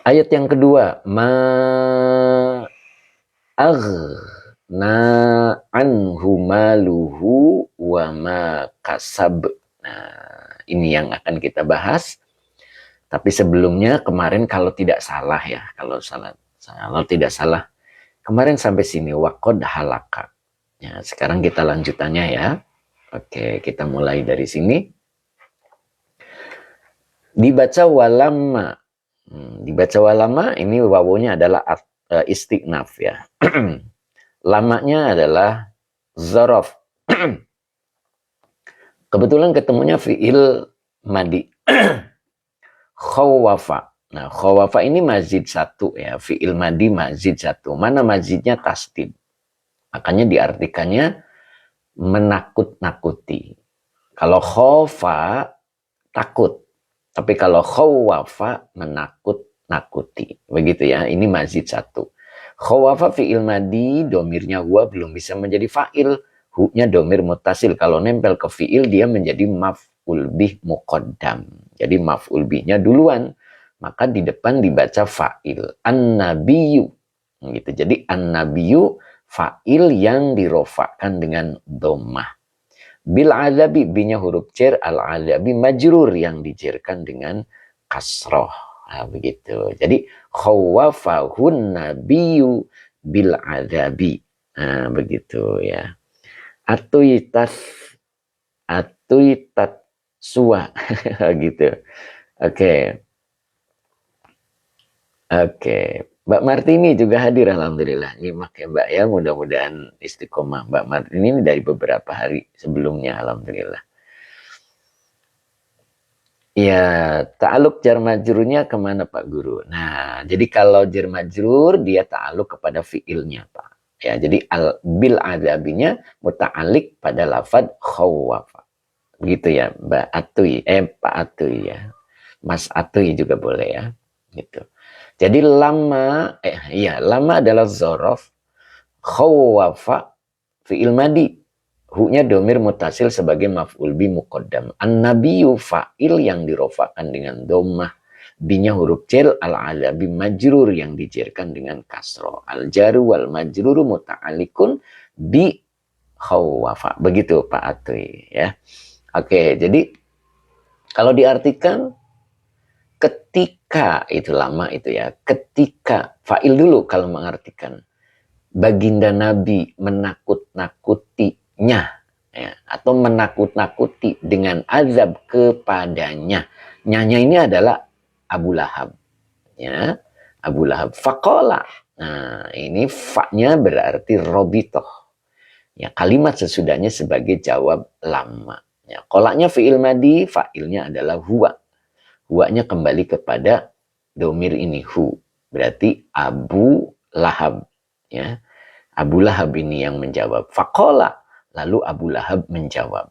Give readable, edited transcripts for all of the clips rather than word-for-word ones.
Ayat yang kedua, ma aghna anhu maluhu wa ma kasab. Nah, ini yang akan kita bahas. Tapi sebelumnya kemarin kalau tidak salah ya, kalau tidak salah kemarin sampai sini waqad halaka. Ya, sekarang kita lanjutannya ya. Oke, kita mulai dari sini. Dibaca walama. Dibaca walama ini wawunya adalah istiqnaf ya. Lamanya adalah zorof. Kebetulan ketemunya fi'il madi. Khawafa. Nah, khawafa ini mazid satu ya. Fi'il madi mazid satu. Mana mazidnya tasdid. Makanya diartikannya menakut-nakuti. Kalau khofa takut. Tapi kalau khawafa menakut-nakuti. Begitu ya. Ini mazid satu. Khawafa fi'il madi, domirnya huwa belum bisa menjadi fa'il. Hu-nya domir mutasil. Kalau nempel ke fi'il, dia menjadi maf'ul bih muqaddam. Jadi maf'ul bihnya duluan. Maka di depan dibaca fa'il. An-nabiyu. Gitu. Jadi an-nabiyu fa'il yang dirofakkan dengan dhammah. Bil azabi, binya huruf cer, al azabi majrur yang dijerkan dengan kasroh. Nah, begitu. Jadi khawafahun nabiyu bil azabi. Nah, begitu ya. Atuitas atuitat suwa gitu. Oke. Oke. Mbak Martini juga hadir alhamdulillah. Nyimak ya Mbak ya, mudah-mudahan istiqomah. Mbak Martini ini dari beberapa hari sebelumnya alhamdulillah. Ya, ta'aluk jar majrurnya kemana Pak Guru? Nah, jadi kalau jar majrur dia ta'aluk kepada fiilnya Pak. Ya, jadi bil adabinya muta'alik pada lafad khawafa. Begitu ya Mbak Atui, Pak Atui ya. Mas Atui juga boleh ya. Gitu. Jadi lama adalah zorof, khawafa fi'il madi. Hu-nya domir mutasil sebagai maf'ul bi muqaddam. An-nabiyyu fa'il yang dirofakan dengan dhammah. Binya huruf cer, al-adabi majrur yang dijerkan dengan kasroh. Al-jaru wal majruru muta'alikun bi khawafa. Begitu Pak Atui ya. Oke, jadi kalau diartikan ketika itu lama itu ya. Ketika fa'il dulu kalau mengartikan baginda Nabi menakut-nakutinya ya, atau menakut-nakuti dengan azab kepadanya. Nyanya ini adalah Abu Lahab ya. Abu Lahab faqala. Nah, ini fa-nya berarti robitoh. Ya, kalimat sesudahnya sebagai jawab lama. Ya, kolaknya fi'il madi, fa'ilnya adalah huwa. Huwa-nya kembali kepada domir ini hu. Berarti Abu Lahab ya. Abu Lahab ini yang menjawab. Faqala, lalu Abu Lahab menjawab.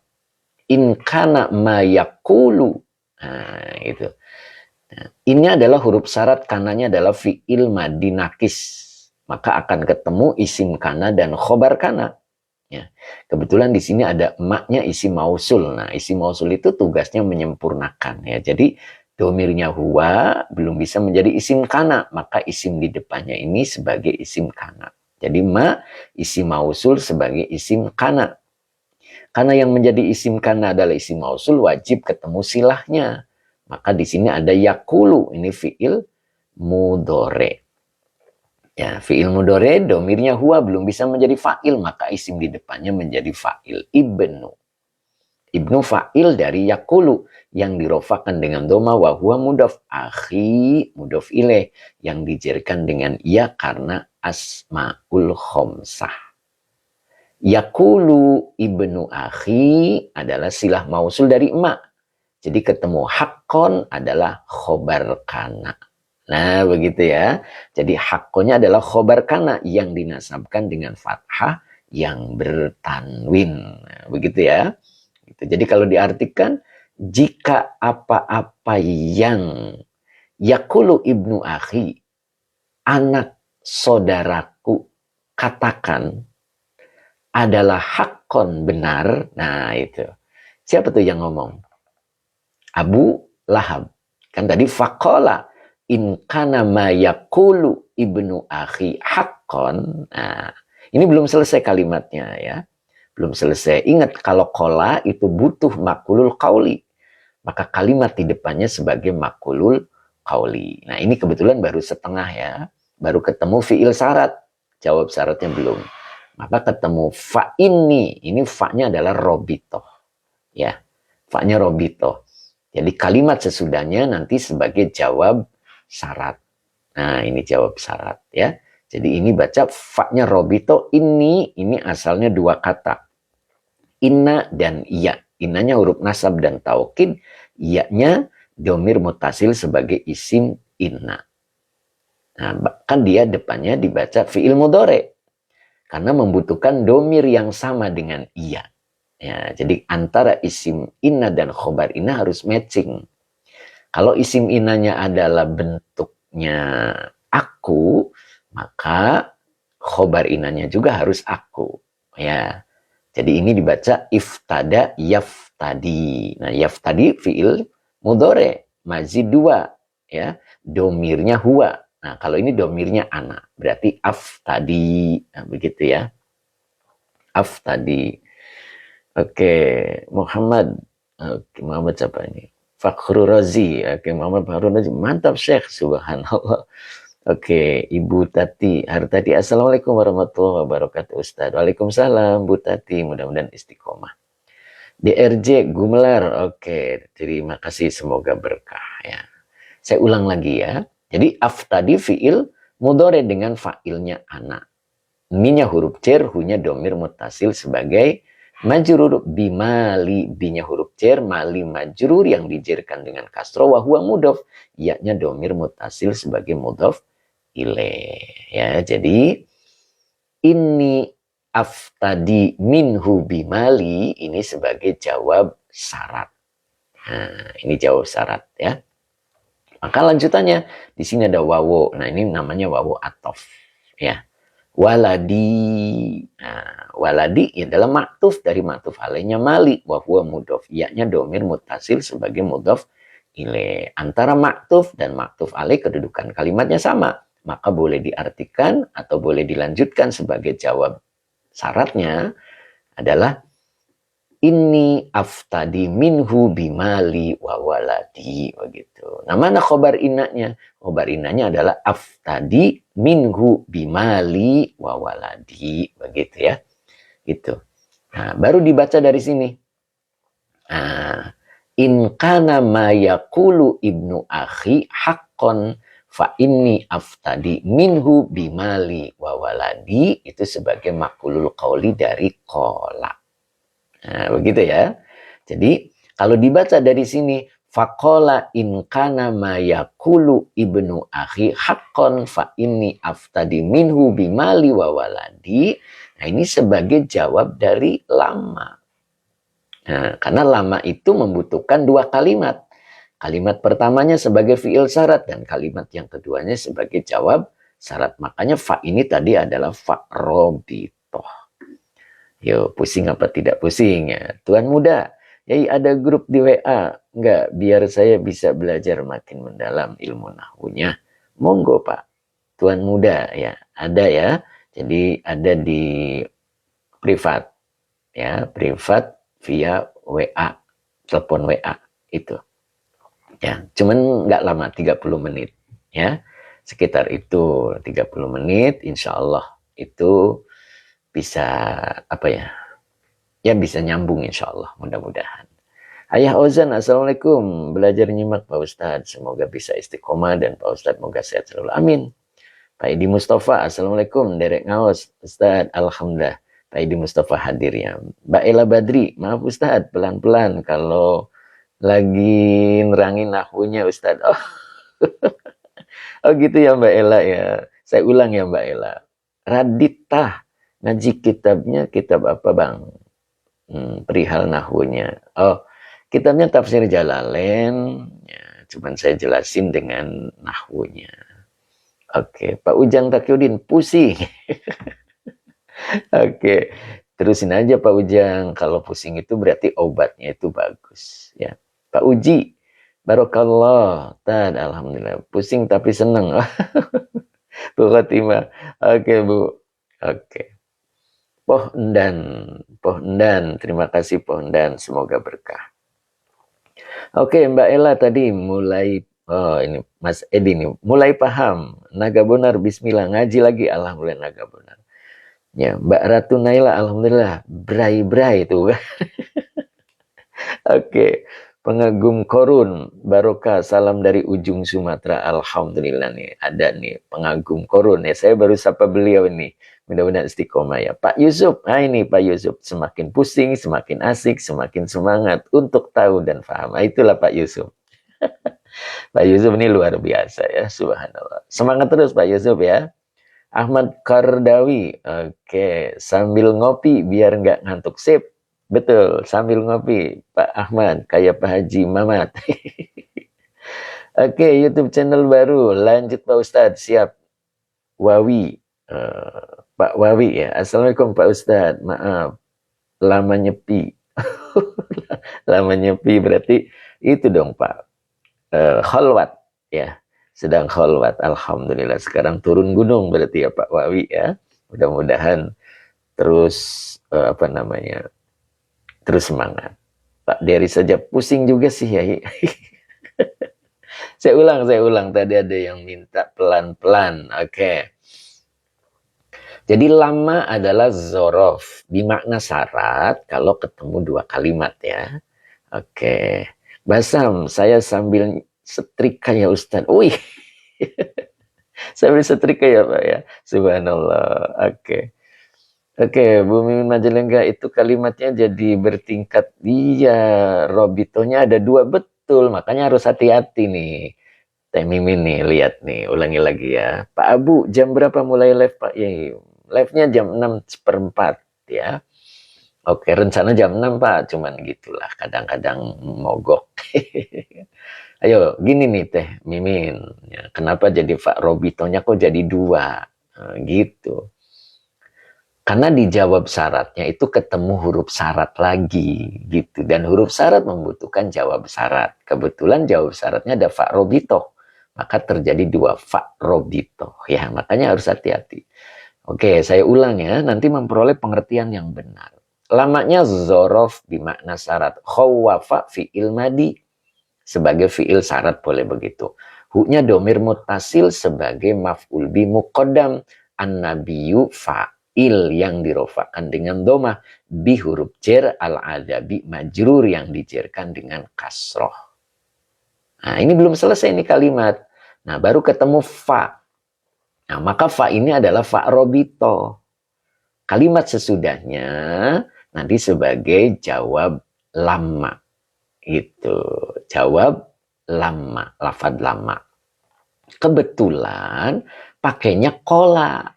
In kana ma yaqulu. Nah, itu. Nah, ini adalah huruf syarat, kananya adalah fi'il madi nakis. Maka akan ketemu isim kana dan khobar kana. Ya. Kebetulan di sini ada maknya isim mausul. Nah, isim mausul itu tugasnya menyempurnakan ya. Jadi domirnya huwa belum bisa menjadi isim kana, maka isim di depannya ini sebagai isim kana. Jadi isim mausul sebagai isim kana. Karena yang menjadi isim kana adalah isim mausul, wajib ketemu silahnya. Maka di sini ada yakulu, ini fi'il mudore. Ya, fi'il mudore domirnya huwa belum bisa menjadi fa'il, maka isim di depannya menjadi fa'il. Ibnu fa'il dari yakulu yang dirofakan dengan doma wa huwa mudaf, akhi mudaf ilaih yang dijerkan dengan ia karena asmaul khomsah. Yakulu ibnu akhi adalah silah mausul dari emak. Jadi ketemu hakkon adalah khobar kana. Nah, begitu ya. Jadi hakkonya adalah khobar kana yang dinasabkan dengan fathah yang bertanwin. Nah, begitu ya. Jadi kalau diartikan, jika apa-apa yang yakulu ibnu akhi, anak saudaraku katakan adalah hakkon benar. Nah itu. Siapa tuh yang ngomong? Abu Lahab. Kan tadi faqala. in kana ma yaqulu ibnu akhi haqqon. Nah, ini belum selesai kalimatnya ya. Belum selesai. Ingat kalau kola itu butuh makulul qauli. Maka kalimat di depannya sebagai makulul qauli. Nah, ini kebetulan baru setengah ya. Baru ketemu fiil syarat. Jawab syaratnya belum. Maka ketemu fa ini. Ini fa-nya adalah robito. Ya. Fa-nya robito. Jadi kalimat sesudahnya nanti sebagai jawab syarat. Nah, ini jawab syarat ya. Jadi ini baca fa-nya robito ini asalnya dua kata. Inna dan iya. Innanya huruf nasab dan taukid. Iya-nya domir mutasil sebagai isim inna. Nah, bahkan dia depannya dibaca fi'il mudhari. Karena membutuhkan domir yang sama dengan iya. Ya, jadi antara isim inna dan khobar inna harus matching. Kalau isim innanya adalah bentuknya aku, maka khobar innanya juga harus aku. Ya, jadi ini dibaca iftada yaftadi. Nah, yaftadi fiil mudhari, mazid dua, ya, domirnya huwa. Nah, kalau ini domirnya ana, berarti aftadi. Nah, begitu ya, aftadi. Oke, Muhammad. Oke, Muhammad siapa ini? Fakhrul Razi. Oke, Muhammad Fakhrul Razi. Mantap, Syekh. Subhanallah. Oke, Ibu Tati. Hartati. Assalamualaikum warahmatullahi wabarakatuh, Ustaz. Waalaikumsalam, Bu Tati. Mudah-mudahan istiqomah. DRJ Gumelar. Oke, terima kasih. Semoga berkah ya. Saya ulang lagi ya. Jadi, af tadi fiil mudhari dengan fa'ilnya ana. Minya huruf cer, hunya domir mutasil sebagai majrur bimali, binya huruf cer, mali majrur yang dijerkan dengan kasro, wahua mudhof, ya-nya domir mutasil sebagai mudhof ilaih. Ya, jadi ini aftadi minhu bimali ini sebagai jawab syarat. Nah, ini jawab syarat ya. Maka lanjutannya di sini ada wawo. Nah, ini namanya wawo atof ya. Waladi. Nah, waladi adalah maktuf dari maktuf alaihnya mali wa huwa mudhof. Iya-nya domir mutasil sebagai mudhof ilaih. Antara maktuf dan maktuf alaih kedudukan kalimatnya sama. Maka boleh diartikan atau boleh dilanjutkan sebagai jawab syaratnya adalah ini aftadi minhu bimali wa waladi, begitu. Nah, mana khobar inanya? Khobar inanya adalah aftadi minhu bimali wa waladi, begitu ya. Gitu. Nah, baru dibaca dari sini. Nah, in kana ma yaqulu ibnu akhi haqqon fa inni aftadi minhu bimali wa waladi, itu sebagai makulul qauli dari qala. Nah, begitu ya. Jadi kalau dibaca dari sini faqala in kana ma yaqulu ibnu akhi haqqan fa inni aftadi minhu bimali wa waladi. Nah, ini sebagai jawab dari lama. Nah, karena lama itu membutuhkan dua kalimat. Kalimat pertamanya sebagai fiil syarat dan kalimat yang keduanya sebagai jawab syarat. Makanya fa ini tadi adalah fa robitoh. Yo, pusing apa tidak pusing ya? Tuan muda, ya ada grup di WA. Enggak, biar saya bisa belajar makin mendalam ilmu nahwunya. Monggo Pak. Tuan muda ya, ada ya. Jadi ada di privat. Ya, privat via WA, telepon WA itu. Ya, cuman enggak lama, 30 menit ya. Sekitar itu 30 menit insya Allah itu bisa apa ya? Ya bisa nyambung insya Allah, mudah-mudahan. Ayah Ozan, Assalamualaikum. Belajar nyimak Pak Ustadz. Semoga bisa istiqomah dan Pak Ustadz semoga sehat selalu. Amin. Pak Edi Mustafa, Assalamualaikum. Derek ngaos. Ustadz, Alhamdulillah. Pak Edi Mustafa hadir ya. Mbak Ella Badri, maaf Ustadz, pelan-pelan. Kalau lagi nerangin nahwunya Ustadz. Oh. Oh gitu ya Mbak Ella ya. Saya ulang ya Mbak Ella. Raditah. Ngaji kitabnya, kitab apa bang? Perihal nahwunya. Oh, kitabnya Tafsir Jalalain. Ya, cuman saya jelasin dengan nahwunya. Oke, Pak Ujang Takyudin, pusing. Oke, terusin aja Pak Ujang. Kalau pusing itu berarti obatnya itu bagus. Ya, Pak Uji, Barokallah. Tad, alhamdulillah. Pusing tapi seneng. Bu Khotimah. Oke, Bu. Oke. Pohondan. Pohondan. Terima kasih Pohondan. Semoga berkah. Oke, Mbak Ella tadi mulai, oh ini Mas Edi nih, mulai paham. Naga Bonar, bismillah. Ngaji lagi, alhamdulillah Naga Bonar. Ya, Mbak Ratu Naila, alhamdulillah. Brai-brai itu. Oke, pengagum korun. Barokah, salam dari ujung Sumatera. Alhamdulillah nih, ada nih pengagum korun. Ya, saya baru sapa beliau ini. Mudah-mudahan istiqomah ya. Pak Yusuf, nah ini Pak Yusuf. Semakin pusing, semakin asik, semakin semangat untuk tahu dan paham. Nah, itulah Pak Yusuf. Pak Yusuf ini luar biasa ya, subhanallah. Semangat terus Pak Yusuf ya. Ahmad Kardawi, oke, sambil ngopi biar nggak ngantuk. Sip, betul, sambil ngopi Pak Ahmad, kayak Pak Haji Mamat. Oke, YouTube channel baru, lanjut Pak Ustadz, siap. Wawi, Pak Wawi ya, Assalamualaikum Pak Ustadz, maaf, lama nyepi. Lama nyepi berarti itu dong Pak, khalwat ya, sedang khalwat. Alhamdulillah sekarang turun gunung berarti ya Pak Wawi ya. Mudah-mudahan terus apa namanya, terus semangat. Pak Dery saja pusing juga sih ya. Saya ulang tadi ada yang minta pelan-pelan. Oke. Jadi lama adalah zorof, bermakna syarat kalau ketemu dua kalimat ya. Oke. Basam, saya sambil setrika ya Ustaz. Wih. Sambil setrika ya Pak ya. Subhanallah. Oke. Oke, Bu Mimin Majalengka, itu kalimatnya jadi bertingkat. Iya, robitonya ada dua, betul. Makanya harus hati-hati nih. Teh Mimin nih, lihat nih, ulangi lagi ya. Pak Abu, jam berapa mulai live Pak? Ya, live-nya jam 6:04 ya. Oke, rencana jam 6 Pak, cuman gitulah, kadang-kadang mogok. Ayo, gini nih Teh Mimin, ya, kenapa jadi Pak Robitonya kok jadi dua? Nah, gitu. Karena dijawab syaratnya itu ketemu huruf syarat lagi gitu, dan huruf syarat membutuhkan jawab syarat. Kebetulan jawab syaratnya ada fa robito, maka terjadi dua fa robito ya, makanya harus hati-hati. Oke, saya ulang ya, nanti memperoleh pengertian yang benar. Lamanya zorof bermakna syarat, khawafa fi'il madi sebagai fi'il syarat, boleh begitu. Hu-nya domir mutasil sebagai maf'ul bi muqaddam, an-nabiyyu fa'il yang dirofakan dengan domah, bi huruf jer al-adabi majrur yang dijerkan dengan kasroh. Nah, ini belum selesai ini kalimat. Nah, baru ketemu fa. Nah, maka fa ini adalah fa robito. Kalimat sesudahnya nanti sebagai jawab lama. Gitu. Jawab lama, lafad lama. Kebetulan pakainya kola.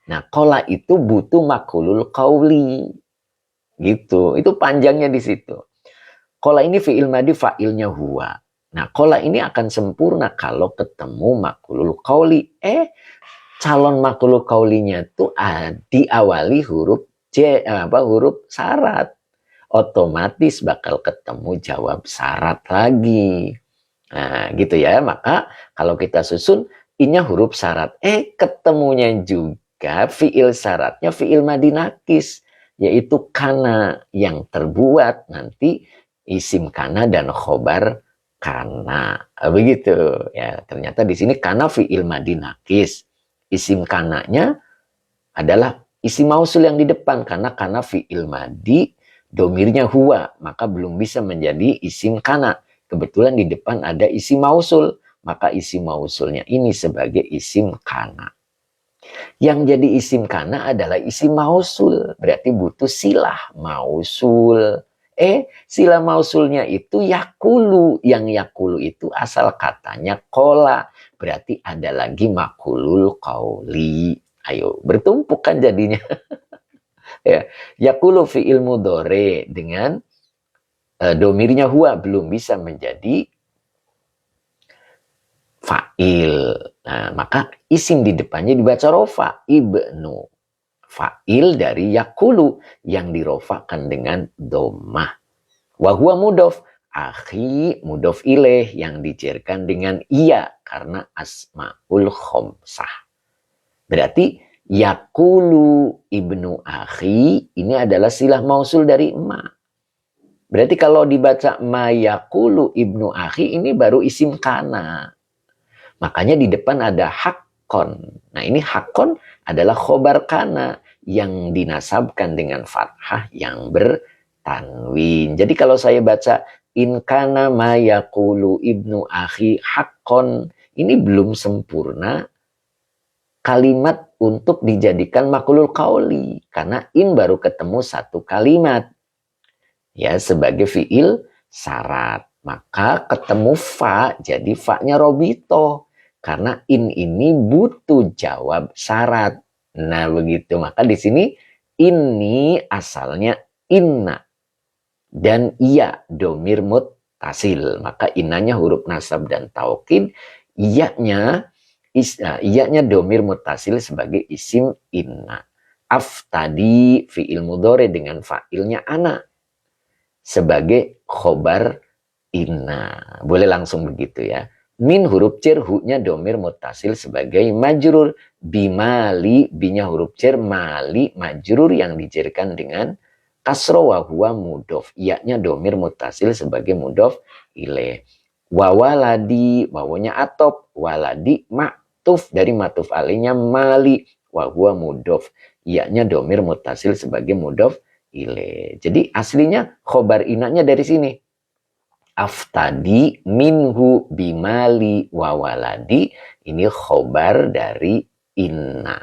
Nah, kola itu butuh makulul qauli. Gitu. Itu panjangnya di situ. Kola ini fi'il madi, fa'ilnya huwa. Nah, kola ini akan sempurna kalau ketemu makulul qauli. Calon makulul qaulinya itu diawali huruf huruf syarat. Otomatis bakal ketemu jawab syarat lagi. Nah, gitu ya. Maka kalau kita susun, inya huruf syarat. Ketemunya juga fi'il syaratnya fi'il madi nakis, yaitu kana yang terbuat nanti isim kana dan khobar kana. Begitu ya. Ternyata di sini kana fi'il madi nakis. Isim kananya adalah isim mausul yang di depan, karena kana fi'il madi domirnya huwa, maka belum bisa menjadi isim kana. Kebetulan di depan ada isim mausul, maka isim mausulnya ini sebagai isim kana. Yang jadi isim kana adalah isim mausul, berarti butuh silah mausul. Sila mausulnya itu yakulu, yang yakulu itu asal katanya kola, berarti ada lagi makulul qauli. Ayo, bertumpuk kan jadinya. Ya, yakulu fi'il mudhari dengan domirnya huwa belum bisa menjadi fa'il. Nah, maka isim di depannya dibaca rofa, ibnu. Fa'il dari yakulu yang dirofakan dengan domah. Wa huwa mudof, akhi mudhof ilaih yang dijerkan dengan iya karena asmaul khomsah. Berarti yakulu ibnu akhi ini adalah silah mausul dari ma. Berarti kalau dibaca ma yakulu ibnu akhi ini baru isim kana. Makanya di depan ada hakkon. Nah ini hakkon adalah khobar kana yang dinasabkan dengan fathah yang bertanwin. Jadi kalau saya baca in kana ma yaqulu ibnu akhi hakkon, ini belum sempurna kalimat untuk dijadikan maqulul qauli. Karena in baru ketemu satu kalimat. Ya sebagai fiil syarat. Maka ketemu fa, jadi fa-nya robito. Karena in ini butuh jawab syarat. Nah begitu, maka di sini ini asalnya inna. Dan iya domir muttasil. Maka innanya huruf nasab dan taukid. Iyanya domir muttasil sebagai isim inna. Af tadi fiil mudhari dengan fa'ilnya ana. Sebagai khobar inna. Boleh langsung begitu ya. Min huruf cer, hu-nya domir mutasil sebagai majrur. Bimali, binya huruf cer, mali majrur yang dijerkan dengan kasro wa huwa mudhof. Iya-nya domir mutasil sebagai mudhof ilaih. Wawaladi, wawunya atop. Waladi ma'tuf, dari ma'tuf alainya mali. Wa huwa mudhof. Iya-nya domir mutasil sebagai mudhof ilaih. Jadi aslinya khobar inanya dari sini. Aftadi minhu bimali wawaladi, ini khobar dari inna.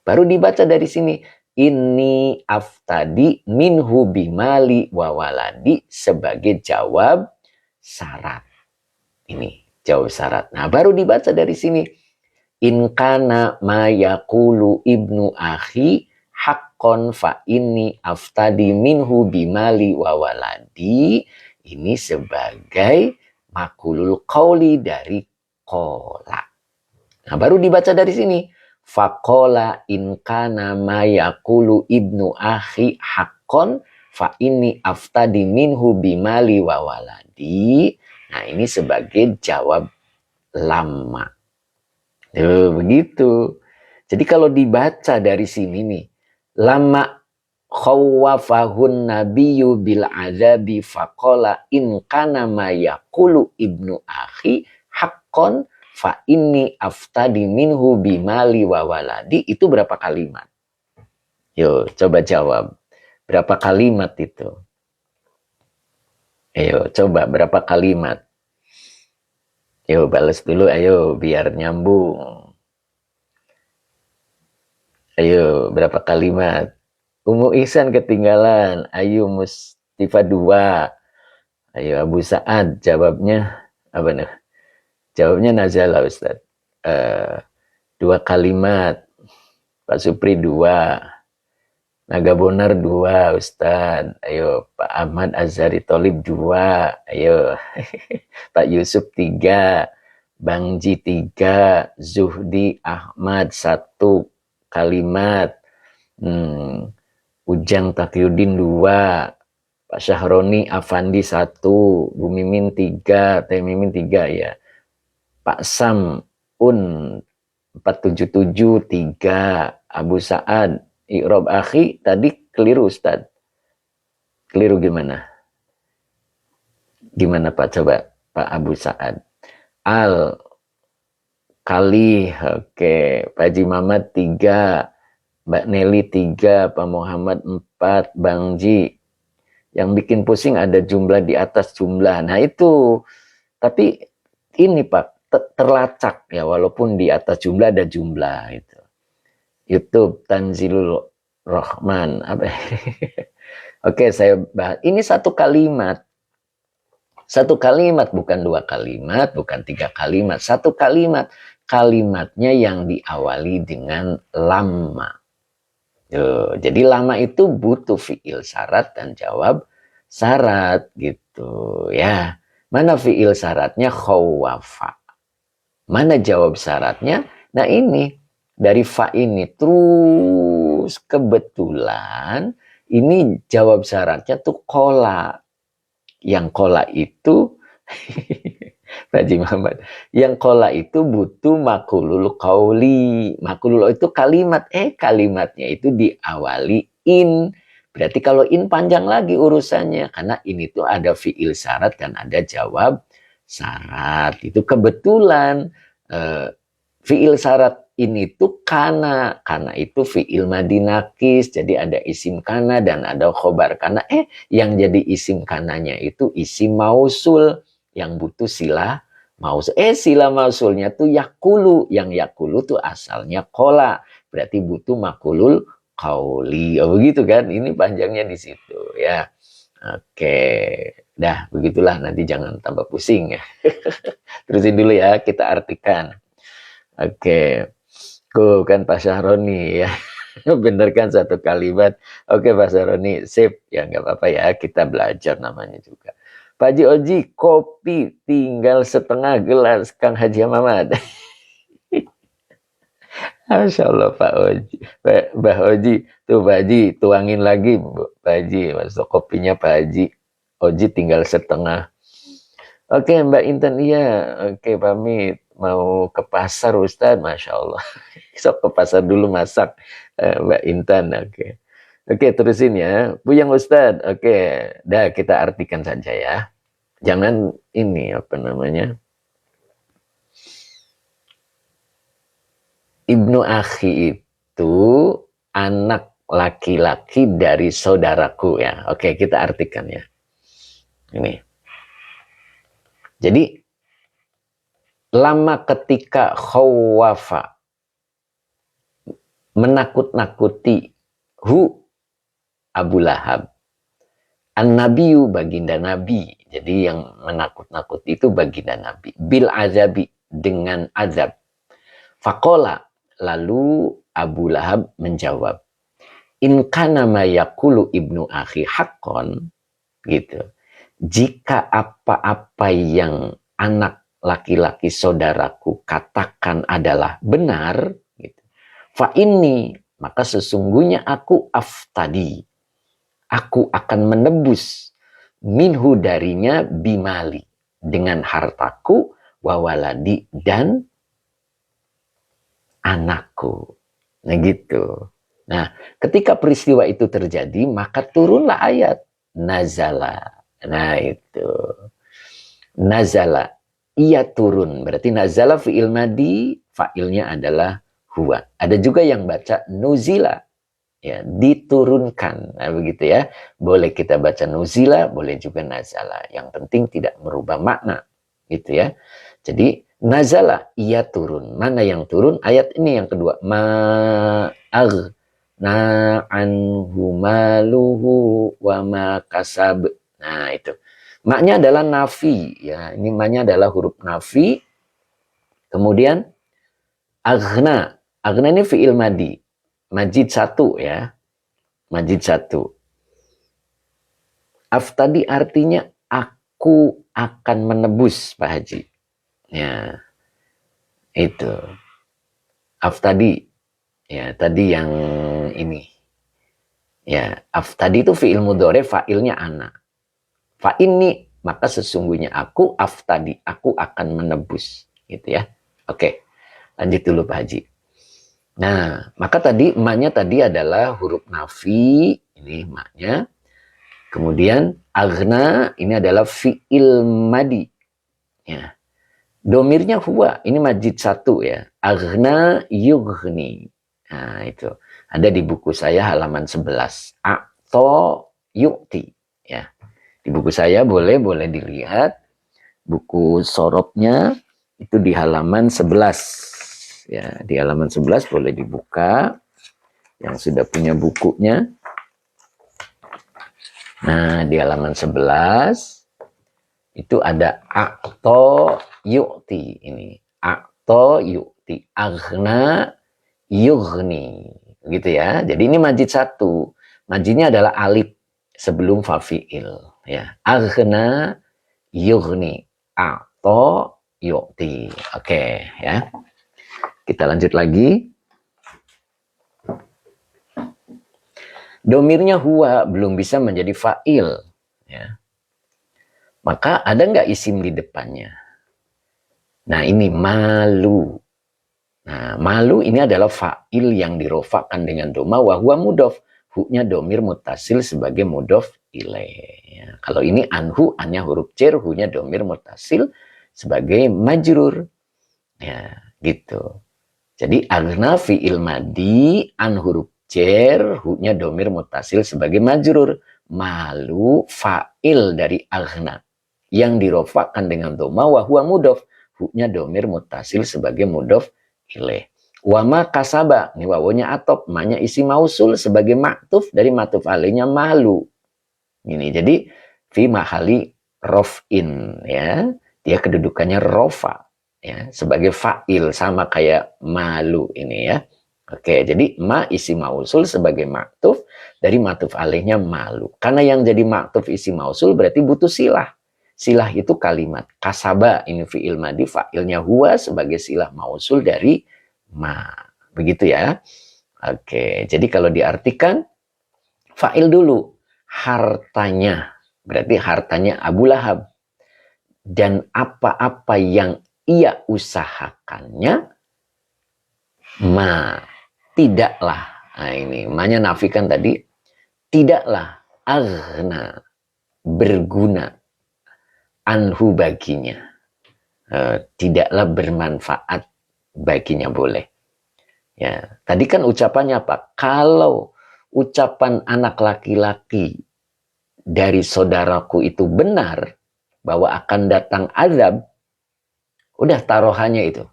Baru dibaca dari sini. Ini aftadi minhu bimali wawaladi sebagai jawab syarat. Ini jawab syarat. Nah baru dibaca dari sini. In kana ma yaqulu ibnu akhi haqqon fa inni aftadi minhu bimali wawaladi. Ini sebagai makulul qauli dari qola. Nah baru dibaca dari sini. Faqola in kana ma yaqulu ibnu akhi haqqon fa inni aftadi minhu bimali wawaladi. Nah ini sebagai jawab lama. Begitu. Jadi kalau dibaca dari sini nih. Lama khawwafahun nabiyyu bil azabi faqala in kana ma yaqulu ibnu akhi haqqon fa inni aftadi minhu bimali wa waladi. Itu berapa kalimat? Yo, coba jawab. Berapa kalimat itu? Ayo, coba berapa kalimat? Yo, balas dulu ayo biar nyambung. Ayo, berapa kalimat? Umu Ihsan ketinggalan. Ayo Mustifa 2. Ayo Abu Sa'ad jawabnya apa nih? Jawabnya Nazala Ustaz. 2 kalimat. Pak Supri 2. Naga Bonar 2 Ustaz. Ayo Pak Ahmad Azhari Tolib 2. Ayo Pak Yusuf 3. Bang Ji 3. Zuhdi Ahmad 1 kalimat. Ujang Taqiyuddin 2, Pak Syahroni Afandi 1, Bu Mimin 3, Teh Mimin 3 ya. Pak Sam Un 477 3, Abu Sa'ad Iqrob Akhi tadi keliru Ustaz. Keliru gimana? Gimana Pak coba Pak Abu Sa'ad? Al Kali, oke. Pak Haji Mamat 3, Mbak Nelly 3, Pak Muhammad 4, Bang Ji. Yang bikin pusing ada jumlah di atas jumlah. Nah itu, tapi ini Pak, terlacak ya, walaupun di atas jumlah ada jumlah. Itu. YouTube, Tanzilul Rahman. Apa? Oke, saya bahas. Ini satu kalimat. Satu kalimat, bukan 2 kalimat, bukan 3 kalimat. Satu kalimat. Kalimatnya yang diawali dengan lama. Jadi lama itu butuh fiil syarat dan jawab syarat gitu ya. Mana fiil syaratnya? Khawwafa. Mana jawab syaratnya? Nah ini dari fa ini terus kebetulan ini jawab syaratnya tuh qola. Yang kola itu Pak Haji Muhammad, yang kola itu butuh makulul kauli. Makulul itu kalimat, kalimatnya itu diawali in. Berarti kalau in panjang lagi urusannya, karena ini tuh ada fiil syarat dan ada jawab syarat. Itu kebetulan fiil syarat ini tuh karena itu fiil madinakis, jadi ada isim kana dan ada khobar kana. Yang jadi isim kananya itu isim mausul yang butuh sila mausul. Sila mausulnya tuh yakulu, yang yakulu tuh asalnya kola, berarti butuh makulul kauli. Oh begitu kan? Ini panjangnya di situ ya. Oke, dah begitulah, nanti jangan tambah pusing ya. Terusin dulu ya, kita artikan. Oke. Kan Pak Syahroni ya. Bener kan satu kalimat. Oke Pak Syahroni, sip. Ya nggak apa-apa ya, kita belajar namanya juga. Pak Haji Oji, kopi tinggal setengah gelas Kang Haji Muhammad. Masya Allah Pak Oji. Mbak Oji, tuh Pak Haji, tuangin lagi Pak Haji. Masuk kopinya Pak Haji. Oji tinggal setengah. Oke Mbak Intan, iya. Oke pamit. Mau ke pasar Ustadz, Masya Allah. Sok ke pasar dulu masak Mbak Intan. Oke, terusin ya. Buyang Ustadz. Oke, dah kita artikan saja ya. Jangan ini apa namanya. Ibnu Akhi itu anak laki-laki dari saudaraku ya. Oke, kita artikan ya. Ini. Jadi lama ketika khawafa menakut-nakuti Abu Lahab, an-nabiyu baginda nabi. Jadi yang menakut-nakuti itu baginda nabi, bil azabi dengan azab. Faqala, lalu Abu Lahab menjawab, in kana ma yaqulu ibnu akhi haqqan, gitu. Jika apa-apa yang anak laki-laki saudaraku katakan adalah benar, gitu. Fa inni, maka sesungguhnya aku aftadi, aku akan menebus minhu darinya bimali, dengan hartaku, wawaladi dan anakku. Nah gitu. Nah, ketika peristiwa itu terjadi, maka turunlah ayat nazala. Nah itu. Nazala, ia turun. Berarti nazala fi'il madi, fa'ilnya adalah huwa. Ada juga yang baca nuzila, ya, diturunkan. Nah begitu ya. Boleh kita baca nuzila, boleh juga nazala. Yang penting tidak merubah makna. Gitu ya. Jadi nazala, ia turun. Mana yang turun? Ayat ini yang kedua. Ma'ag na'anhu maluhu wa ma kasab. Nah itu. Maknya adalah nafi. Ya, ini maknya adalah huruf nafi. Kemudian aghna. Aghna ini fi'il madi. Majid satu ya. Majid satu. Aftadi artinya aku akan menebus Pak Haji. Ya. Itu. Aftadi. Ya, tadi yang ini. Ya, aftadi itu fi'il mudhari, fa'ilnya ana. Fa ini, maka sesungguhnya aku aftadi, aku akan menebus, gitu ya. Oke, lanjut dulu Pak Haji. Nah, maka tadi emaknya tadi adalah huruf nafi, ini emaknya. Kemudian aghna ini adalah fi'il madi. Ya. Domirnya huwa, ini majid satu ya. Aghna yughni. Nah, itu. Ada di buku saya halaman 11. A'to yu'ti, ya. Di buku saya boleh dilihat buku sorobnya itu di halaman 11. Ya, di halaman 11 boleh dibuka yang sudah punya bukunya. Nah, di halaman 11 itu ada a'to yu'ti ini. A'to yu'ti, aghna yughni. Gitu ya. Jadi ini majid satu. Majidnya adalah alif sebelum fafi'il. Ya, aghna yughni, a'to yu'ti. Oke, ya. Kita lanjut lagi. Domirnya huwa belum bisa menjadi fa'il, ya. Maka ada nggak isim di depannya? Nah ini malu. Nah malu ini adalah fa'il yang dirofakkan dengan doma wahwa mudof. Hu-nya domir mutasil sebagai mudof ilaih. Ya, kalau ini anhu, annya huruf cer, hu-nya domir mutasil sebagai majrur. Ya gitu. Jadi aghna fi'il madi an huruf cer, hu-nya domir mutasil sebagai majrur. Malu fa'il dari aghna yang dirofakkan dengan doma wahwa mudof. Hu-nya domir mutasil sebagai mudof ilaih. Wama kasaba, ini wawonya atop, ma-nya isi mausul sebagai maktuf dari matuf alaihnya malu. Ini jadi fi mahali rof'in ya. Dia kedudukannya rofa ya, sebagai fa'il sama kayak malu ini ya. Oke, jadi ma isi mausul sebagai maktuf dari matuf alaihnya malu. Karena yang jadi maktuf isi mausul berarti butuh silah. Silah itu kalimat. Kasaba ini fi'il madi, fa'ilnya huwa sebagai silah mausul dari ma. Begitu ya. Oke, jadi kalau diartikan fa'il dulu. Hartanya. Berarti hartanya Abu Lahab. Dan apa-apa yang ia usahakannya, ma. Tidaklah. Nah ini, ma-nya nafikan tadi. Tidaklah aghna. Berguna. Anhu baginya. Tidaklah bermanfaat baginya boleh. Ya, tadi kan ucapannya apa? Kalau ucapan anak laki-laki dari saudaraku itu benar bahwa akan datang azab, udah taruhannya itu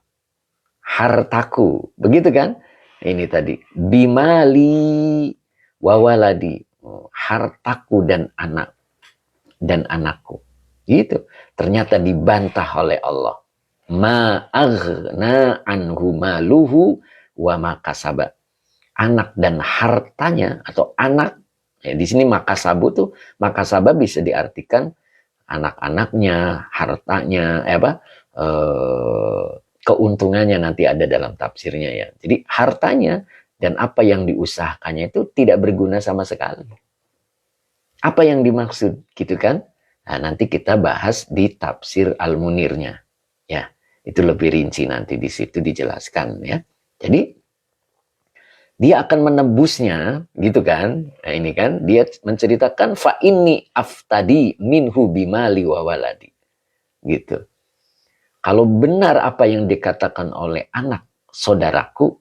hartaku, begitu kan? Ini tadi bimali wawaladi, hartaku dan anakku. Gitu. Ternyata dibantah oleh Allah. Ma aghna anhu maluhu wa ma kasaba. Anak dan hartanya atau anak ya, di sini makasabu tuh makasaba bisa diartikan anak-anaknya, hartanya, keuntungannya nanti ada dalam tafsirnya ya. Jadi hartanya dan apa yang diusahakannya itu tidak berguna sama sekali. Apa yang dimaksud gitu kan? Nah, nanti kita bahas di tafsir Al-Munirnya. Ya, itu lebih rinci nanti di situ dijelaskan ya. Jadi dia akan menebusnya gitu kan. Nah, ini kan dia menceritakan fa inni aftadi minhu bimali wa waladi. Gitu. Kalau benar apa yang dikatakan oleh anak saudaraku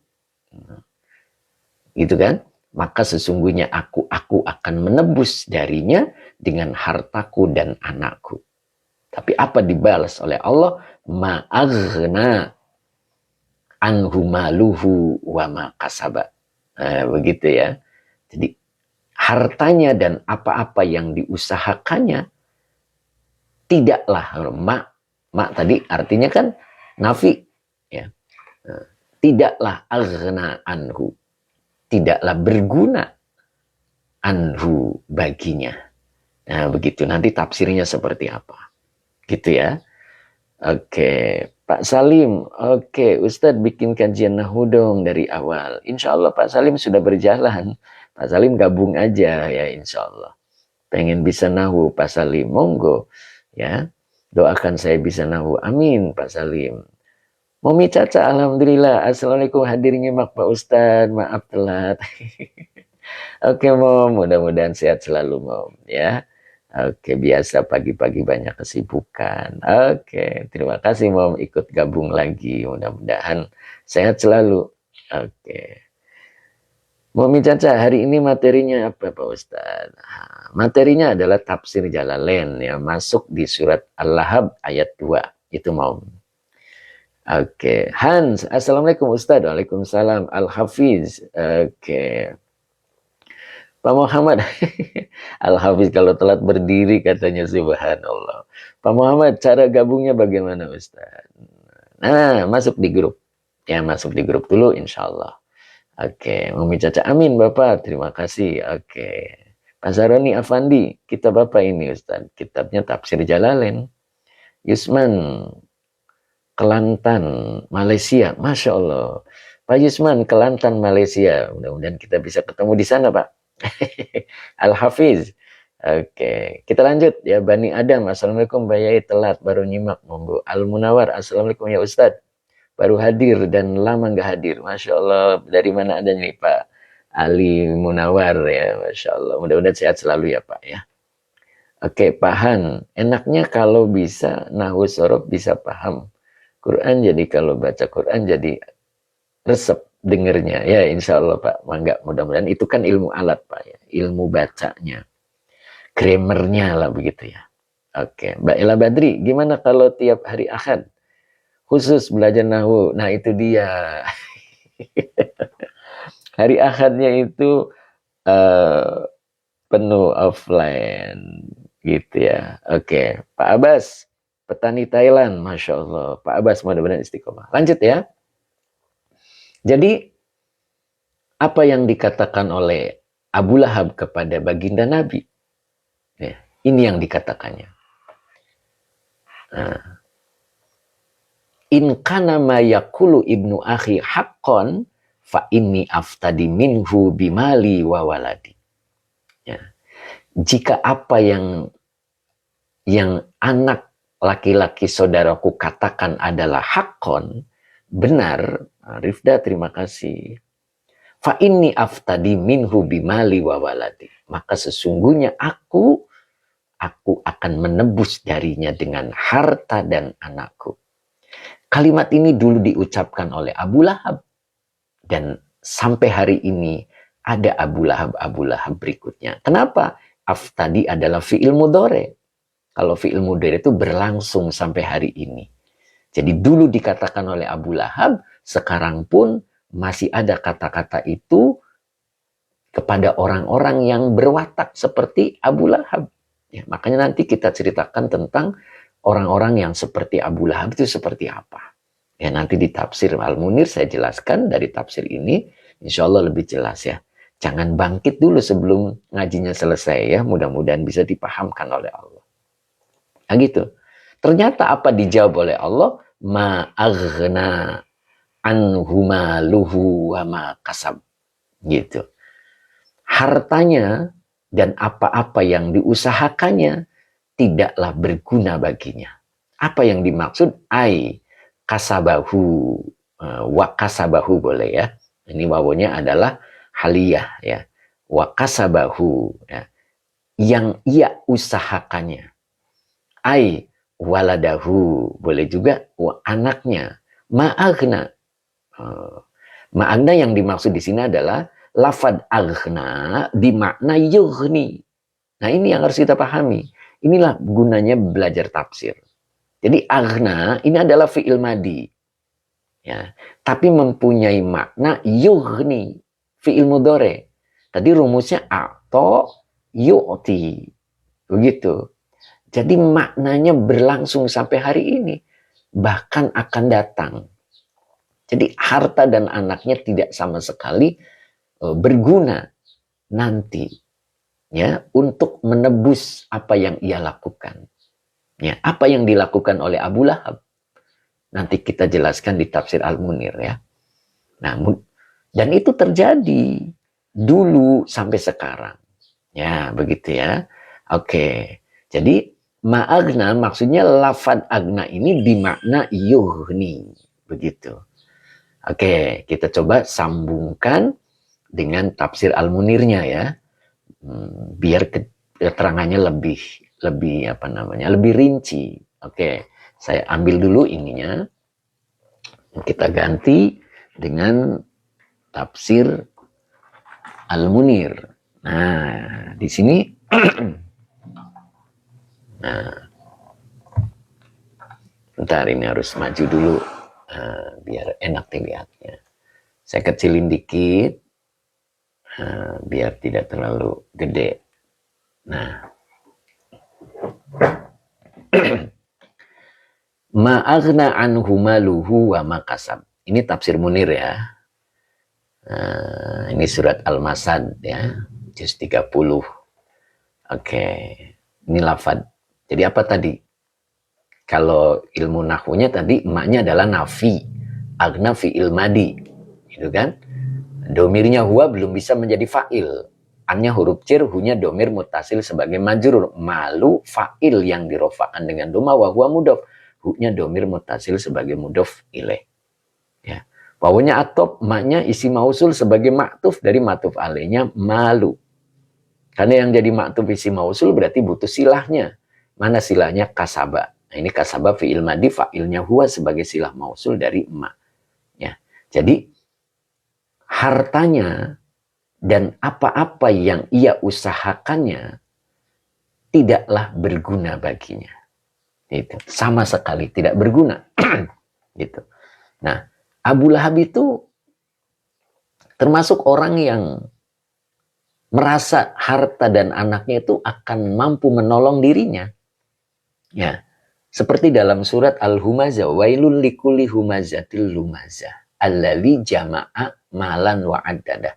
gitu kan, maka sesungguhnya aku akan menebus darinya dengan hartaku dan anakku. Tapi apa dibalas oleh Allah? Ma'aghna anhu maluhu wa ma kasaba. Begitu ya. Jadi hartanya dan apa-apa yang diusahakannya tidaklah ma tadi artinya kan nafi ya. Tidaklah aghna anhu. Tidaklah berguna anhu baginya. Nah, begitu. Nanti tafsirnya seperti apa. Gitu ya. Oke, Pak Salim. Oke, Ustadz bikin kajian Nahwu dong dari awal. Insya Allah Pak Salim sudah berjalan. Pak Salim gabung aja ya insya Allah. Pengen bisa Nahwu Pak Salim. Monggo. Ya. Doakan saya bisa Nahwu. Amin Pak Salim. Momi Caca, alhamdulillah. Assalamualaikum hadir nyimak Pak Ustadz. Maaf telat. Oke Mom, mudah-mudahan sehat selalu Mom ya. Oke, biasa pagi-pagi banyak kesibukan. Oke, terima kasih Mom ikut gabung lagi. Mudah-mudahan sehat selalu. Oke. Momi Caca, hari ini materinya apa Pak Ustadz? Materinya adalah tafsir Jalalain ya, masuk di surat Al-Lahab ayat 2. Itu Mom. Oke, Hans, assalamualaikum Ustadz. Waalaikumsalam. Al-Hafiz. Oke, Pak Muhammad. Al-Hafiz kalau telat berdiri katanya subhanallah. Pak Muhammad, cara gabungnya bagaimana Ustadz? Nah, masuk di grup. Ya, masuk di grup dulu insya Allah. Oke, Mami Caca, amin Bapak. Terima kasih. Oke. Pak Saroni Afandi, kitab apa ini Ustadz? Kitabnya Tafsir Jalalain. Yusman, Kelantan, Malaysia. Masya Allah. Pak Yusman, Kelantan, Malaysia. Mudah-mudahan kita bisa ketemu di sana, Pak. Al-Hafiz. Oke, kita lanjut ya. Bani Adam, assalamualaikum Mbak Yai, telat baru nyimak, monggo. Al Munawar, assalamualaikum ya Ustadz, baru hadir dan lama nggak hadir. Masya Allah, dari mana adanya nih Pak Ali Munawar ya, Masya Allah. Mudah-mudahan sehat selalu ya Pak ya. Oke, Pak Han, enaknya kalau bisa nahwu sorof bisa paham Quran, jadi kalau baca Quran jadi resep dengernya ya, insya Allah Pak. Mangga, mudah-mudahan itu kan ilmu alat Pak ya, ilmu bacanya, grammarnya lah begitu ya. Oke, Mbak Ella Badri, gimana kalau tiap hari Ahad khusus belajar nahwu? Nah itu dia. Hari Ahadnya itu penuh offline gitu ya. Oke, Pak Abbas, petani Thailand, Masya Allah. Pak Abbas mudah-mudahan istiqomah. Lanjut ya. Jadi apa yang dikatakan oleh Abu Lahab kepada baginda Nabi? Ya, ini yang dikatakannya. Nah, in kana ma yaqulu ibnu akhi haqqan fa inni aftadi minhu bimali wa waladi. Ya. Jika apa yang anak laki-laki saudaraku katakan adalah haqqan, benar, Rifda terima kasih. Fa inni aftadi minhu bimali wa waladi. Maka sesungguhnya aku akan menebus darinya dengan harta dan anakku. Kalimat ini dulu diucapkan oleh Abu Lahab. Dan sampai hari ini ada Abu Lahab berikutnya. Kenapa? Aftadi adalah fi'il mudhari. Kalau fi'il mudhari itu berlangsung sampai hari ini. Jadi dulu dikatakan oleh Abu Lahab, sekarang pun masih ada kata-kata itu kepada orang-orang yang berwatak seperti Abu Lahab. Ya, makanya nanti kita ceritakan tentang orang-orang yang seperti Abu Lahab itu seperti apa. Ya, nanti di tafsir Al-Munir saya jelaskan dari tafsir ini, insya Allah lebih jelas ya. Jangan bangkit dulu sebelum ngajinya selesai ya, mudah-mudahan bisa dipahamkan oleh Allah. Nah gitu. Ternyata apa dijawab oleh Allah? Ma'aghna anhuma luhu wa ma kasab. Gitu. Hartanya dan apa-apa yang diusahakannya tidaklah berguna baginya. Apa yang dimaksud? Kasabahu, wa kasabahu boleh ya. Ini wawunya adalah haliyah ya. Wa kasabahu ya. Yang ia usahakannya. Waladahu boleh juga anaknya. Ma'aghna. Ma'aghna yang dimaksud di sini adalah lafad aghna dimakna yughni. Nah ini yang harus kita pahami. Inilah gunanya belajar tafsir. Jadi aghna ini adalah fi'il madi. Ya, tapi mempunyai makna yughni, fi'il mudhari. Tadi rumusnya a'ta yu'ti. Begitu. Jadi maknanya berlangsung sampai hari ini. Bahkan akan datang. Jadi harta dan anaknya tidak sama sekali berguna nanti ya untuk menebus apa yang ia lakukan. Ya, apa yang dilakukan oleh Abu Lahab nanti kita jelaskan di tafsir Al-Munir ya. Namun dan itu terjadi dulu sampai sekarang. Ya, begitu ya. Oke. Jadi ma'agna maksudnya lafad agna ini dimakna yughni. Begitu. Oke, kita coba sambungkan dengan tafsir Al-Munirnya ya. Biar keterangannya lebih rinci. Oke, saya ambil dulu ininya. Kita ganti dengan tafsir Al-Munir. Nah, di sini nah, bentar ini harus maju dulu biar enak dilihatnya. Saya kecilin dikit biar tidak terlalu gede. Nah, ma'aghna anhu maluhu wa makasab. Ini tafsir Munir ya. Ini surat Al-Masad ya, juz 30. Oke, ini lafad. Jadi apa tadi? Kalau ilmu nahwunya tadi emaknya adalah nafi, agna fi'il madi, gitu kan? Domirnya huwa belum bisa menjadi fa'il. Annya huruf cer, hunya domir mutasil sebagai majrur. Malu fa'il yang dirofakan dengan doma, wa huwa mudhof. Hunya domir mutasil sebagai mudhof ilaih. Ya. Wawunya atop, maknya isi mausul sebagai maktuf dari matuf alainya malu. Karena yang jadi maktuf isi mausul berarti butuh silahnya. Mana silahnya? Kasaba. Nah, ini kasaba fi'il madi, fa'ilnya huwa sebagai silah mausul dari ma. Ya. Jadi hartanya dan apa-apa yang ia usahakannya tidaklah berguna baginya. Itu sama sekali tidak berguna. Gitu. Nah, Abu Lahab itu termasuk orang yang merasa harta dan anaknya itu akan mampu menolong dirinya. Ya. Seperti dalam surat Al-Humazah, wailul likulli humazatil lumazah allazi jama'a malan wa addada.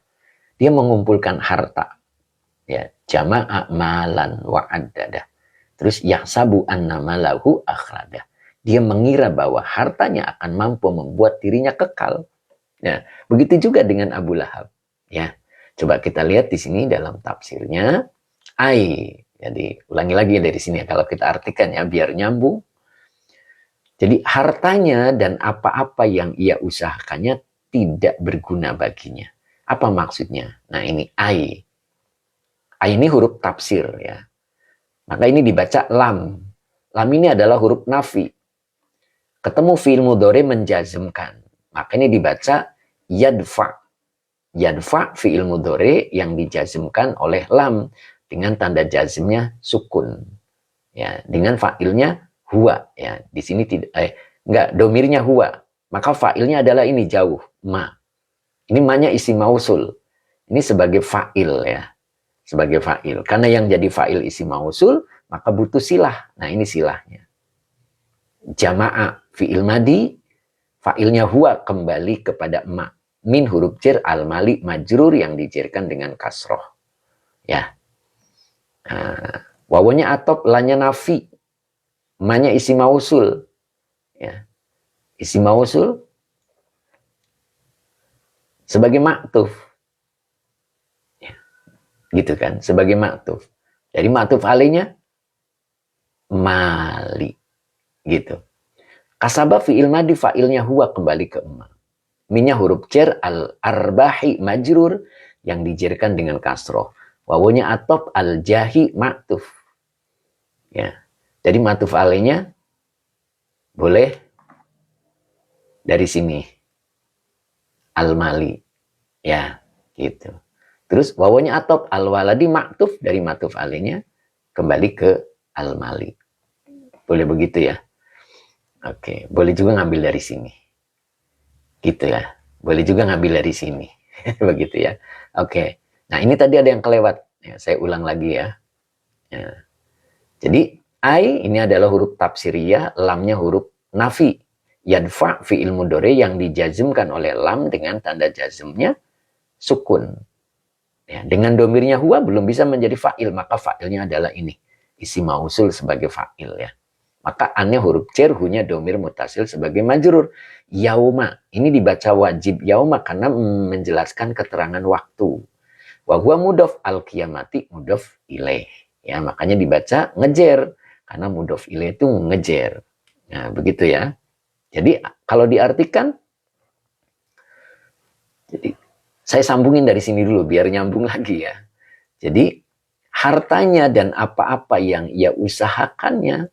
Dia mengumpulkan harta. Ya, jama'a malan wa addada. Terus yahsabu anna malahu akhrada. Dia mengira bahwa hartanya akan mampu membuat dirinya kekal. Ya, begitu juga dengan Abu Lahab. Ya, coba kita lihat di sini dalam tafsirnya. Jadi ulangi lagi dari sini ya, kalau kita artikan ya biar nyambung. Jadi hartanya dan apa-apa yang ia usahakannya tidak berguna baginya. Apa maksudnya? Nah ini ai. Ai ini huruf tafsir ya. Maka ini dibaca lam. Lam ini adalah huruf nafi. Ketemu fi'il mudhari menjazmkan. Maka ini dibaca yadfa. Yadfa fi'il mudhari yang dijazmkan oleh lam dengan tanda jazmnya sukun. Ya, dengan fa'ilnya huwa ya. Di sini tidak enggak domirnya huwa. Maka fa'ilnya adalah ini jauh, ma. Ini ma-nya isim mausul. Ini sebagai fa'il ya. Sebagai fa'il. Karena yang jadi fa'il isim mausul, maka butuh silah. Nah, ini silahnya. Jama'a fi'il madi, fa'ilnya huwa kembali kepada ma. Min huruf jar al-mali majrur yang dijerkan dengan kasroh. Ya. Wawanya atop, lanya nafi. Ma-nya isim mausul. Ya. Isim mausul sebagai maktuf. Ya. Gitu kan, sebagai maktuf. Jadi maktuf alainya mali. Gitu. Kasaba fi'il madi fa'ilnya huwa kembali ke ma. Minnya huruf jar al-arbahi majrur yang dijerkan dengan kasroh. Wawunya atop al-jahi maktuf. Ya. Jadi maktuf alainya boleh dari sini. Al-mali. Ya, gitu. Terus wawunya atop al-waladi maktuf dari maktuf alainya kembali ke al-mali. Boleh begitu ya? Oke, boleh juga ngambil dari sini. Gitu ya. Boleh juga ngambil dari sini. Begitu ya. Oke. Nah, ini tadi ada yang kelewat. Ya, saya ulang lagi ya. Ya. Jadi, ai ini adalah huruf tafsiriyah, lamnya huruf nafi. Yadfa fi'il mudhari yang dijazmkan oleh lam dengan tanda jazmnya sukun. Ya, dengan domirnya huwa belum bisa menjadi fa'il, maka fa'ilnya adalah ini. Isi mausul sebagai fa'il ya. Maka annya huruf cer, hunya domir mutasil sebagai majrur. Yauma, ini dibaca wajib yauma karena menjelaskan keterangan waktu. Wa huwa mudhof al-qiyamati mudhof ilaih. Ya, makanya dibaca ngejer karena mudhof ilaih itu ngejer. Nah, begitu ya. Jadi kalau diartikan, jadi saya sambungin dari sini dulu biar nyambung lagi ya. Jadi hartanya dan apa-apa yang ia usahakannya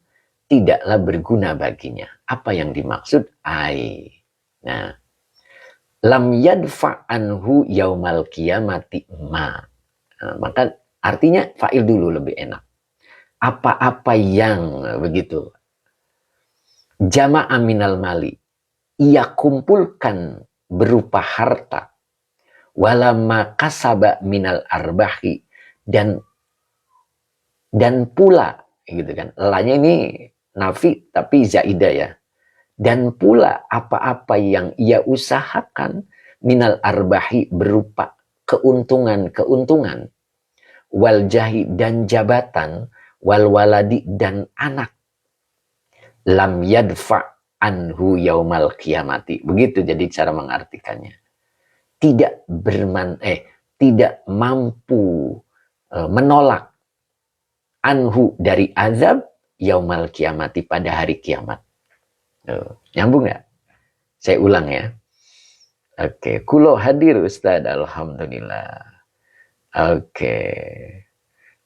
tidaklah berguna baginya. Apa yang dimaksud? Ai. Nah, lam yadfa anhu yaumal qiyamati ma. Nah, maka artinya fa'il dulu lebih enak. Apa-apa yang begitu. Jama'a minal mali. Ia kumpulkan berupa harta. Walama kasaba minal arbahi. Dan pula. Gitu kan. Lanya ini nafi tapi zaidah ya. Dan pula apa-apa yang ia usahakan minal arbahi berupa keuntungan-keuntungan. Wal jahi dan jabatan. Wal waladi dan anak. Lam yadfa anhu yaumal qiyamati. Begitu jadi cara mengartikannya. Tidak mampu menolak anhu dari azab yaumal kiamati pada hari kiamat. Nyambung nggak? Saya ulang ya. Oke, kulo hadir Ustadz, alhamdulillah. Oke.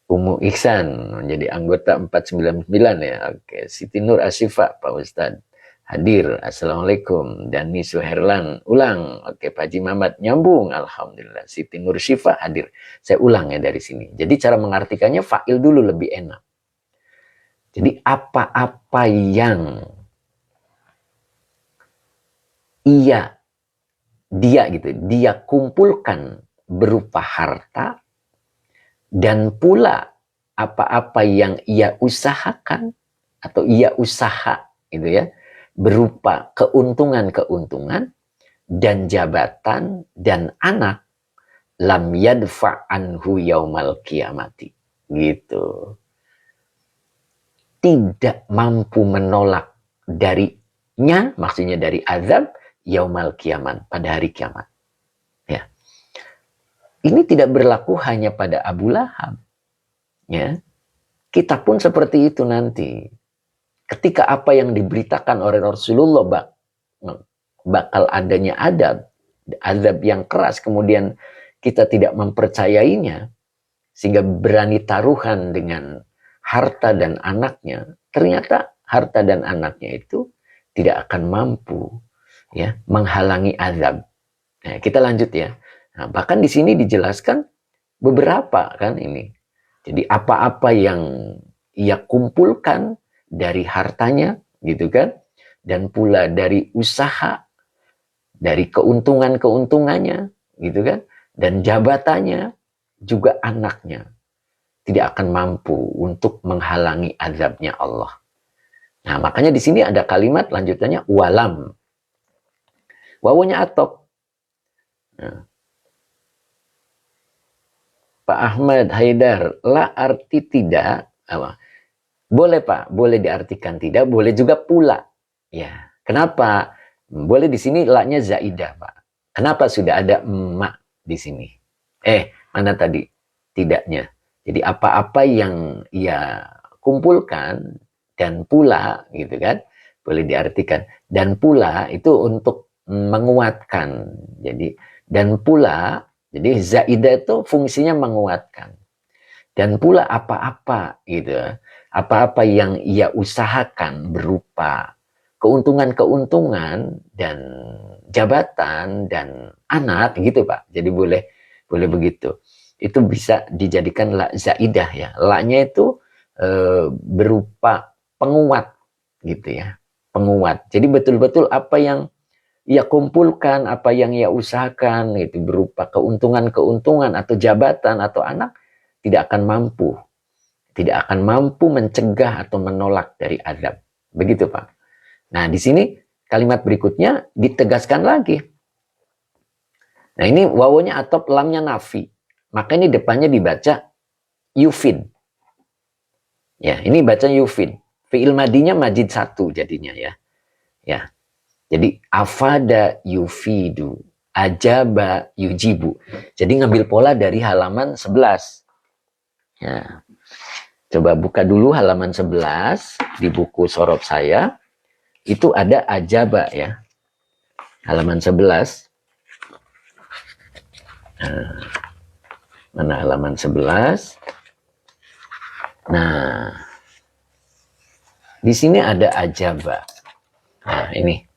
Umu Ihsan menjadi anggota 499 ya. Oke, Siti Nur Asyifa Pak Ustadz hadir. Assalamualaikum. Dani Suherlan ulang. Oke, Pak Haji Mamat nyambung. Alhamdulillah. Siti Nur Syifa hadir. Saya ulang ya dari sini. Jadi cara mengartikannya fa'il dulu lebih enak. Jadi apa-apa yang dia kumpulkan berupa harta, dan pula apa-apa yang ia usahakan atau ia usaha gitu ya, berupa keuntungan-keuntungan dan jabatan dan anak, lam yadfa anhu yaumal kiamati, gitu. Tidak mampu menolak darinya, maksudnya dari azab yaumal kiamat, pada hari kiamat. Ya. Ini tidak berlaku hanya pada Abu Lahab. Ya. Kita pun seperti itu nanti. Ketika apa yang diberitakan oleh Rasulullah bakal adanya azab yang keras, kemudian kita tidak mempercayainya, sehingga berani taruhan dengan harta dan anaknya, ternyata harta dan anaknya itu tidak akan mampu ya menghalangi azab. Nah, kita lanjut ya. Nah, bahkan di sini dijelaskan beberapa kan ini. Jadi apa-apa yang ia kumpulkan dari hartanya gitu kan, dan pula dari usaha, dari keuntungannya gitu kan, dan jabatannya, juga anaknya tidak akan mampu untuk menghalangi azabnya Allah. Nah, makanya di sini ada kalimat lanjutannya walam. Wawunya atop. Nah. Pak Ahmad Haidar, la arti tidak apa? Boleh Pak, boleh diartikan tidak, boleh juga pula. Ya, kenapa? Boleh di sini la-nya zaidah Pak. Kenapa sudah ada emak di sini? Mana tadi? Tidaknya. Jadi apa-apa yang ia kumpulkan dan pula gitu kan, boleh diartikan. Dan pula itu untuk menguatkan. Jadi dan pula, jadi zaidah itu fungsinya menguatkan. Dan pula apa-apa gitu. Apa-apa yang ia usahakan berupa keuntungan-keuntungan dan jabatan dan anak gitu Pak. Jadi boleh begitu. Itu bisa dijadikan la zaidah ya. La-nya itu berupa penguat gitu ya. Penguat. Jadi betul-betul apa yang ia kumpulkan, apa yang ia usahakan itu berupa keuntungan-keuntungan atau jabatan atau anak, tidak akan mampu mencegah atau menolak dari azab. Begitu Pak. Nah, di sini kalimat berikutnya ditegaskan lagi. Nah, ini wawunya atau lamnya nafi. Maka ini depannya dibaca yufid. Ya, ini baca yufid. Fi'il madinya majid 1 jadinya ya. Ya. Jadi afada yufidu, ajaba yujibu. Jadi ngambil pola dari halaman 11. Ya. Coba buka dulu halaman 11 di buku sorop saya. Itu ada ajaba ya. Halaman 11. Nah, mana halaman 11? Nah, di sini ada ajaba. Nah, ini.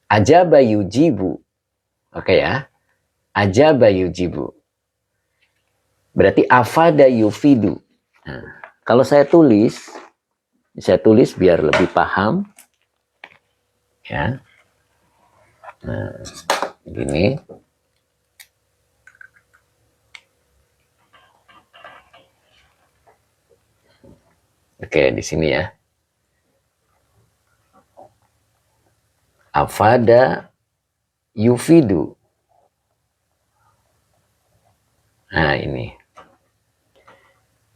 Ajaba yujibu. Oke ya. Ajaba yujibu. Berarti afada yufidu. Nah, kalau saya tulis biar lebih paham. Ya. Nah, begini. Oke, di sini ya. Afada yufidu. Nah, ini.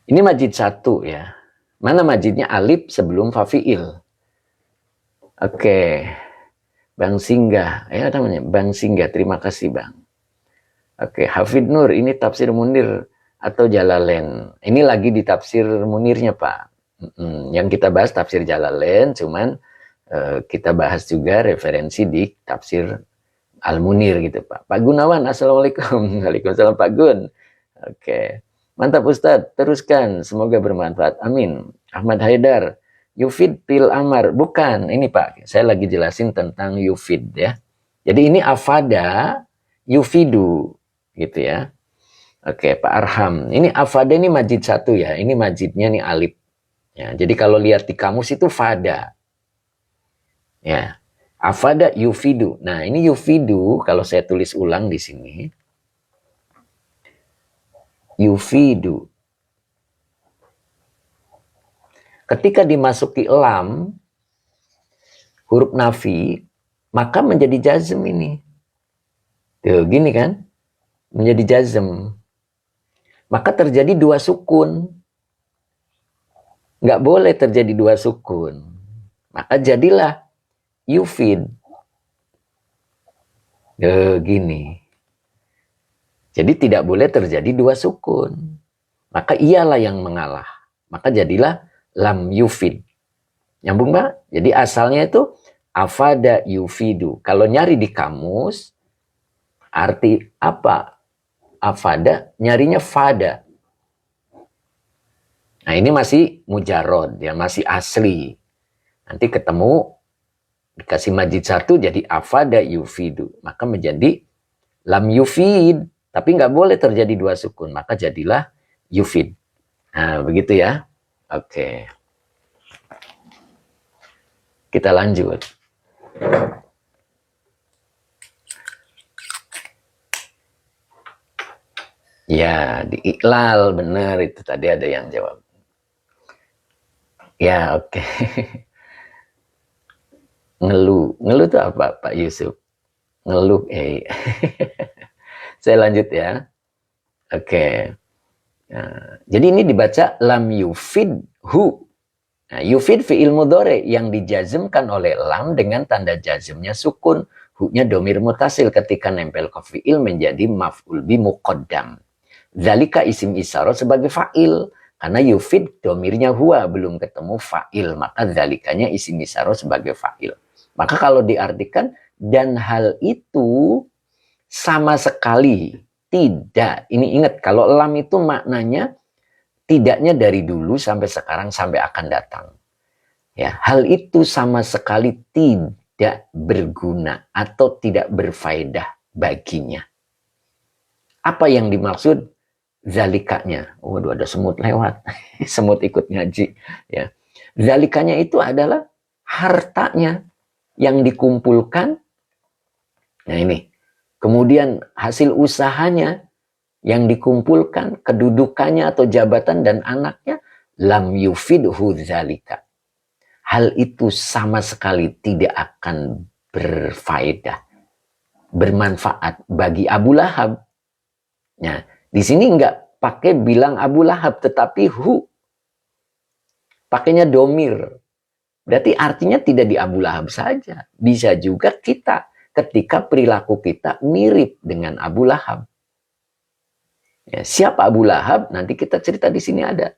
Ini majid 1 ya. Mana majidnya alif sebelum fafiil. Oke. Bang Singgah. Ya namanya Bang Singgah. Terima kasih Bang. Oke, Hafid Nur. Ini tafsir Munir atau Jalalain. Ini lagi di tafsir Munirnya, Pak. Yang kita bahas tafsir Jalalain, cuman kita bahas juga referensi di tafsir Al-Munir gitu, Pak. Pak Gunawan, Assalamualaikum. Waalaikumsalam, Pak Gun. Oke. Mantap Ustadz, teruskan. Semoga bermanfaat. Amin. Ahmad Haidar, Yufid pil amar. Bukan, ini Pak. Saya lagi jelasin tentang Yufid ya. Jadi ini afada, Yufidu. Gitu ya. Oke, Pak Arham. Ini afada ini majid satu ya. Ini majidnya nih alif. Ya, jadi kalau lihat di kamus itu fada. Ya. Afada yufidu. Nah, ini yufidu kalau saya tulis ulang di sini. Yufidu. Ketika dimasuki lam, huruf nafi, maka menjadi jazm ini. Tuh, gini kan? Menjadi jazm. Maka terjadi dua sukun. Nggak boleh terjadi dua sukun. Maka jadilah yufid. Gini. Jadi tidak boleh terjadi dua sukun. Maka ialah yang mengalah. Maka jadilah lam yufid. Nyambung Pak? Jadi asalnya itu afada yufidu. Kalau nyari di kamus, arti apa? Afada, nyarinya fada. Nah ini masih mujarod, ya masih asli. Nanti ketemu, dikasih majid satu jadi afada yufidu. Maka menjadi lam yufid. Tapi nggak boleh terjadi dua sukun. Maka jadilah yufid. Nah begitu ya. Oke. Kita lanjut. Ya, di iklal benar itu tadi ada yang jawab. Ya, oke. Ngeluh. Ngeluh itu apa, Pak Yusuf? Ngeluh, Saya lanjut ya. Oke. Nah, jadi ini dibaca lam yufid hu. Nah, yufid fi'il mudhari yang dijazmkan oleh lam dengan tanda jazmnya sukun. Hu-nya domir mutasil ketika nempel ke fi'il menjadi maf'ul bi muqaddam. Zalika isim isyarah sebagai fa'il. Karena yufid domirnya huwa belum ketemu fa'il. Maka zalikanya isim isyarah sebagai fa'il. Maka kalau diartikan dan hal itu sama sekali tidak. Ini ingat kalau lam itu maknanya tidaknya dari dulu sampai sekarang sampai akan datang. Ya, hal itu sama sekali tidak berguna atau tidak berfaedah baginya. Apa yang dimaksud? Zalikanya. Waduh, ada semut lewat. Semut ikut ngaji. Ya. Zalikanya itu adalah hartanya yang dikumpulkan. Nah ini. Kemudian hasil usahanya yang dikumpulkan, kedudukannya atau jabatan dan anaknya, lam yufidhu zalika. Hal itu sama sekali tidak akan berfaedah, bermanfaat bagi Abu Lahab. Nah, di sini enggak pakai bilang Abu Lahab, tetapi hu. Pakainya domir. Berarti artinya tidak di Abu Lahab saja. Bisa juga kita ketika perilaku kita mirip dengan Abu Lahab. Ya, siapa Abu Lahab? Nanti kita cerita di sini ada.